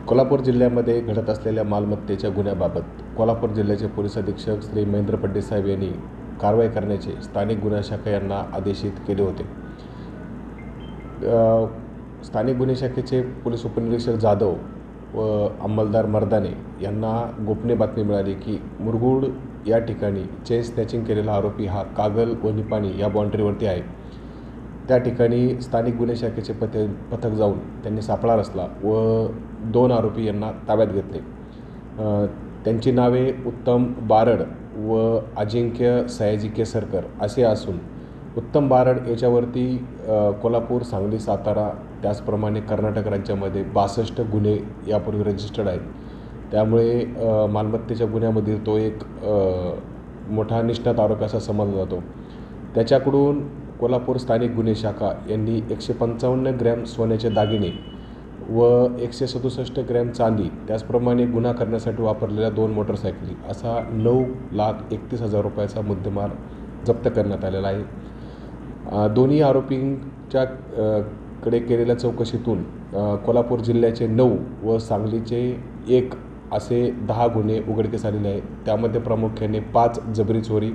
कोल्हापूर जिल्ह्यामध्ये घडत असलेल्या मालमत्तेच्या गुन्ह्याबाबत कोल्हापूर जिल्ह्याचे पोलीस अधीक्षक श्री महेंद्र पड्डे साहेब यांनी कारवाई करण्याचे स्थानिक गुन्हे शाखा यांना आदेशित केले होते। स्थानिक गुन्हे शाखेचे पोलीस उपनिरीक्षक जाधव व अंमलदार मर्दाने यांना गोपनीय बातमी मिळाली की मुरगुड या ठिकाणी चेन स्नॅचिंग केलेला आरोपी हा कागल व निपाणी या बाउंड्रीवरती आहे। त्या ठिकाणी स्थानिक गुन्हे शाखेचे पथक जाऊन त्यांनी सापळा रचला व 2 आरोपी यांना ताब्यात घेतले। त्यांची नावे उत्तम बारड व अजिंक्य सयाजी केसरकर असे असून उत्तम बारड याच्यावरती कोल्हापूर, सांगली, सातारा त्याचप्रमाणे कर्नाटक राज्यामध्ये 62 गुन्हे यापूर्वी रजिस्टर्ड आहेत। त्यामुळे मालमत्तेच्या गुन्ह्यामध्ये तो एक मोठा निष्णात आरोपी असा समजला जातो। त्याच्याकडून कोल्हापूर स्थानिक गुन्हे शाखा यांनी 155 ग्रॅम सोन्याचे दागिने व 167 ग्रॅम चांदी त्याचप्रमाणे गुन्हा करण्यासाठी वापरलेल्या 2 मोटरसायकली असा 9,31,000 रुपयाचा मुद्देमाल जप्त करण्यात आलेला आहे। दोन्ही आरोपींच्या कडे केलेल्या चौकशीतून कोल्हापूर जिल्ह्याचे 9 व सांगलीचे 1 असे 10 गुन्हे उघडकीस आलेले आहेत। त्यामध्ये प्रामुख्याने 5 जबरी चोरी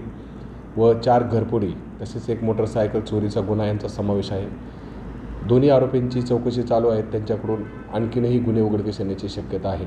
व 4 घरफोडी तसेच 1 मोटरसायकल चोरीचा गुन्हा यांचा समावेश आहे। दोन्ही आरोपींची चौकशी चालू आहे। त्यांच्याकडून आणखीनही गुन्हे उघडकीस येण्याची शक्यता आहे।